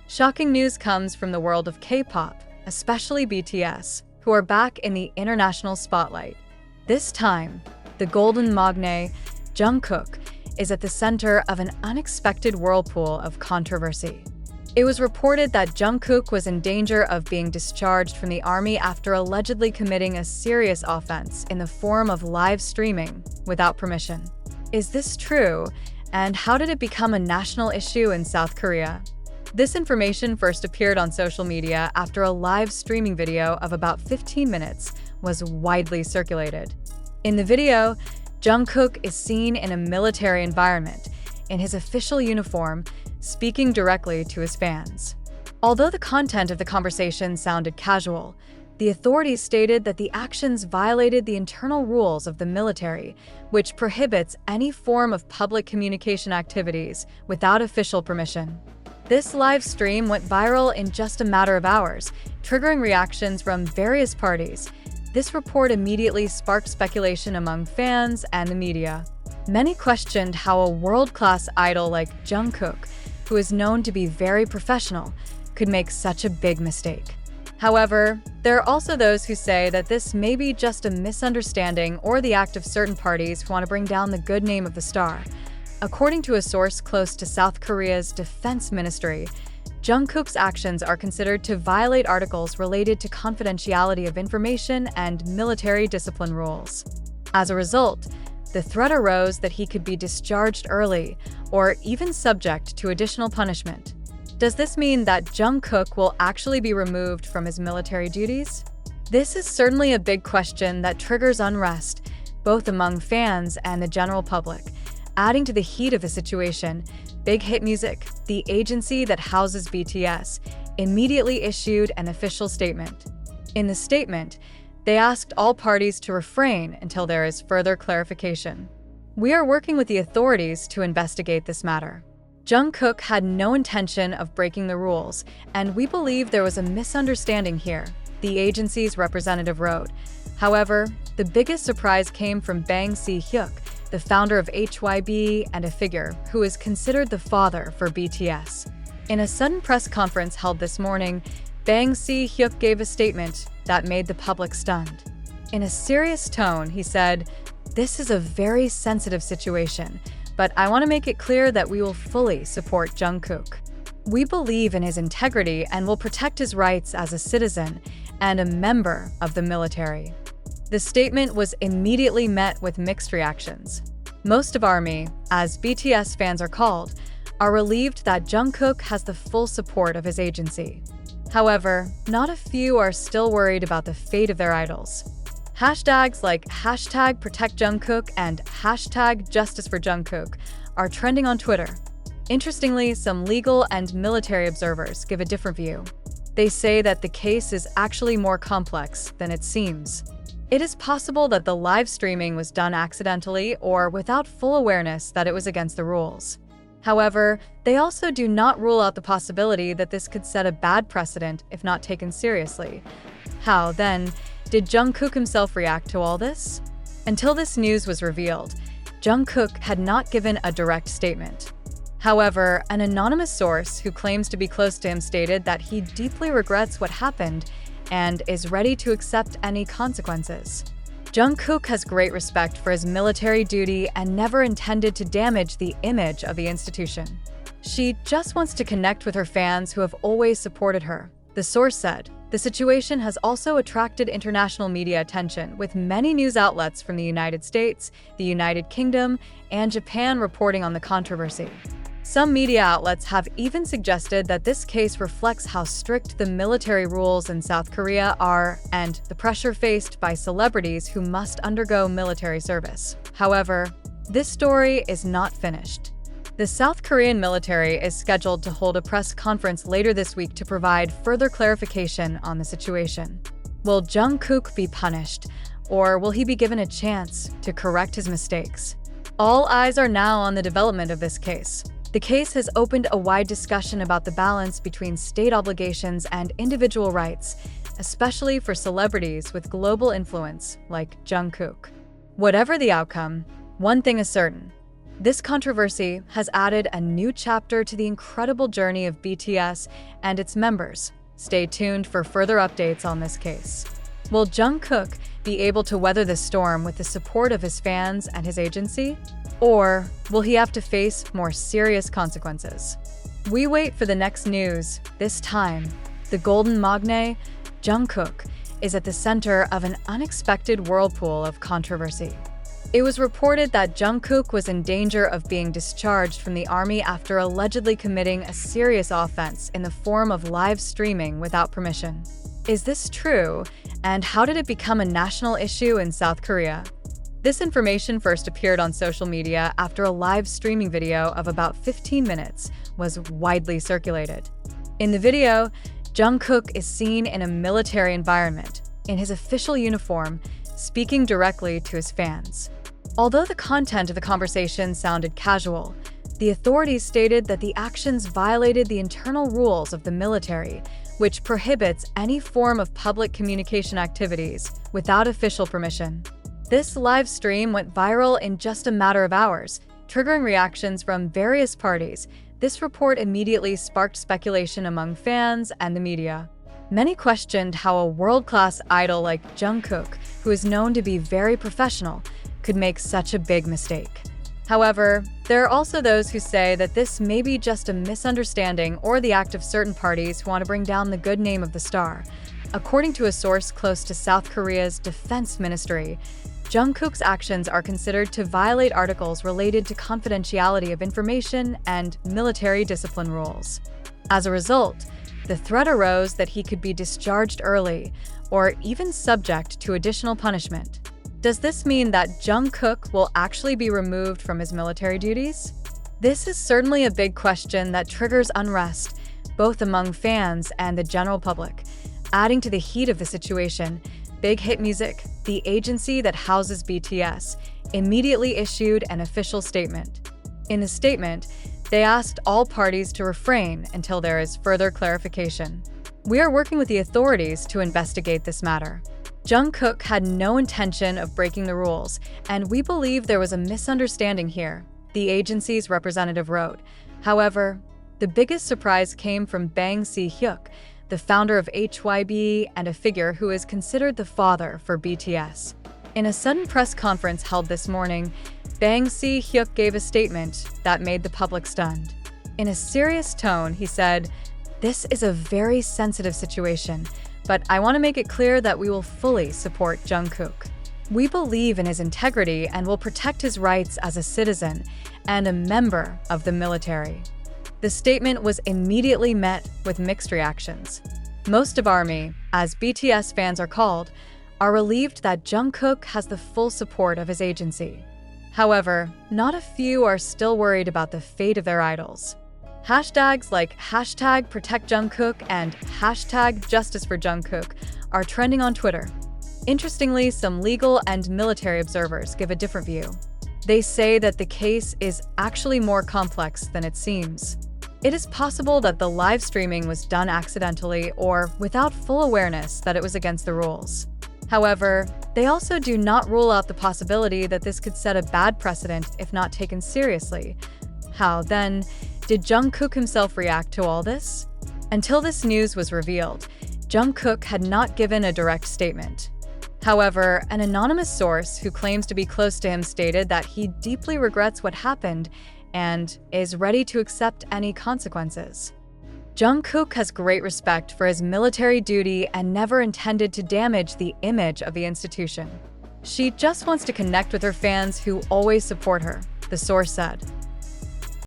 Shocking news comes from the world of K-pop, especially BTS, who are back in the international spotlight. This time, the golden magne, Jungkook, is at the center of an unexpected whirlpool of controversy. It was reported that Jungkook was in danger of being discharged from the army after allegedly committing a serious offense in the form of live streaming without permission. Is this true? And how did it become a national issue in South Korea? This information first appeared on social media after a live streaming video of about 15 minutes was widely circulated. In the video, Jungkook is seen in a military environment, in his official uniform, speaking directly to his fans. Although the content of the conversation sounded casual, the authorities stated that the actions violated the internal rules of the military, which prohibits any form of public communication activities without official permission. This live stream went viral in just a matter of hours, triggering reactions from various parties. This report immediately sparked speculation among fans and the media. Many questioned how a world-class idol like Jungkook, who is known to be very professional, could make such a big mistake. However, there are also those who say that this may be just a misunderstanding or the act of certain parties who want to bring down the good name of the star. According to a source close to South Korea's defense ministry, Jungkook's actions are considered to violate articles related to confidentiality of information and military discipline rules. As a result, the threat arose that he could be discharged early or even subject to additional punishment. Does this mean that Jungkook will actually be removed from his military duties? This is certainly a big question that triggers unrest, both among fans and the general public. Adding to the heat of the situation, Bighit Music, the agency that houses BTS, immediately issued an official statement. In the statement, they asked all parties to refrain until there is further clarification. "We are working with the authorities to investigate this matter. Jungkook had no intention of breaking the rules, and we believe there was a misunderstanding here," the agency's representative wrote. However, the biggest surprise came from Bang Si-hyuk, the founder of HYB and a figure who is considered the father for BTS. In a sudden press conference held this morning, Bang Si-hyuk gave a statement that made the public stunned. In a serious tone, he said, "This is a very sensitive situation, but I want to make it clear that we will fully support Jungkook. We believe in his integrity and will protect his rights as a citizen and a member of the military." The statement was immediately met with mixed reactions. Most of ARMY, as BTS fans are called, are relieved that Jungkook has the full support of his agency. However, not a few are still worried about the fate of their idols. Hashtags like #ProtectJungkook and #JusticeForJungkook are trending on Twitter. Interestingly, some legal and military observers give a different view. They say that the case is actually more complex than it seems. It is possible that the live streaming was done accidentally or without full awareness that it was against the rules. However, they also do not rule out the possibility that this could set a bad precedent if not taken seriously. How, then, did Jungkook himself react to all this? Until this news was revealed, Jungkook had not given a direct statement. However, an anonymous source who claims to be close to him stated that he deeply regrets what happened and is ready to accept any consequences. Jungkook has great respect for his military duty and never intended to damage the image of the institution. She just wants to connect with her fans who have always supported her, the source said. The situation has also attracted international media attention, with many news outlets from the United States, the United Kingdom, and Japan reporting on the controversy. Some media outlets have even suggested that this case reflects how strict the military rules in South Korea are and the pressure faced by celebrities who must undergo military service. However, this story is not finished. The South Korean military is scheduled to hold a press conference later this week to provide further clarification on the situation. Will Jungkook be punished, or will he be given a chance to correct his mistakes? All eyes are now on the development of this case. The case has opened a wide discussion about the balance between state obligations and individual rights, especially for celebrities with global influence like Jungkook. Whatever the outcome, one thing is certain: This controversy has added a new chapter to the incredible journey of BTS and its members. Stay tuned for further updates on this case. Will Jungkook be able to weather the storm with the support of his fans and his agency? Or will he have to face more serious consequences? We wait for the next news. This time, the golden magne, Jungkook, is at the center of an unexpected whirlpool of controversy. It was reported that Jungkook was in danger of being discharged from the army after allegedly committing a serious offense in the form of live streaming without permission. Is this true? And how did it become a national issue in South Korea? This information first appeared on social media after a live streaming video of about 15 minutes was widely circulated. In the video, Jungkook is seen in a military environment, in his official uniform, speaking directly to his fans. Although the content of the conversation sounded casual, the authorities stated that the actions violated the internal rules of the military, which prohibits any form of public communication activities without official permission. This live stream went viral in just a matter of hours, triggering reactions from various parties. This report immediately sparked speculation among fans and the media. Many questioned how a world-class idol like Jungkook, who is known to be very professional, could make such a big mistake. However, there are also those who say that this may be just a misunderstanding or the act of certain parties who want to bring down the good name of the star. According to a source close to South Korea's defense ministry, Jungkook's actions are considered to violate articles related to confidentiality of information and military discipline rules. As a result, the threat arose that he could be discharged early or even subject to additional punishment. Does this mean that Jungkook will actually be removed from his military duties? This is certainly a big question that triggers unrest, both among fans and the general public. Adding to the heat of the situation, BIGHit Music, the agency that houses BTS, immediately issued an official statement. In the statement, they asked all parties to refrain until there is further clarification. We are working with the authorities to investigate this matter. Jungkook had no intention of breaking the rules, and we believe there was a misunderstanding here, the agency's representative wrote. However, the biggest surprise came from Bang Si-hyuk, the founder of HYB and a figure who is considered the father for BTS. In a sudden press conference held this morning, Bang Si-hyuk gave a statement that made the public stunned. In a serious tone, he said, "This is a very sensitive situation, but I want to make it clear that we will fully support Jungkook. We believe in his integrity and will protect his rights as a citizen and a member of the military." The statement was immediately met with mixed reactions. Most of ARMY, as BTS fans are called, are relieved that Jungkook has the full support of his agency. However, not a few are still worried about the fate of their idols. Hashtags like #ProtectJungkook and #JusticeForJungkook are trending on Twitter. Interestingly, some legal and military observers give a different view. They say that the case is actually more complex than it seems. It is possible that the live streaming was done accidentally or without full awareness that it was against the rules. However, they also do not rule out the possibility that this could set a bad precedent if not taken seriously. How, then, did Jungkook himself react to all this? Until this news was revealed, Jungkook had not given a direct statement. However, an anonymous source who claims to be close to him stated that he deeply regrets what happened and is ready to accept any consequences. Jungkook has great respect for his military duty and never intended to damage the image of the institution. She just wants to connect with her fans who always support her, the source said.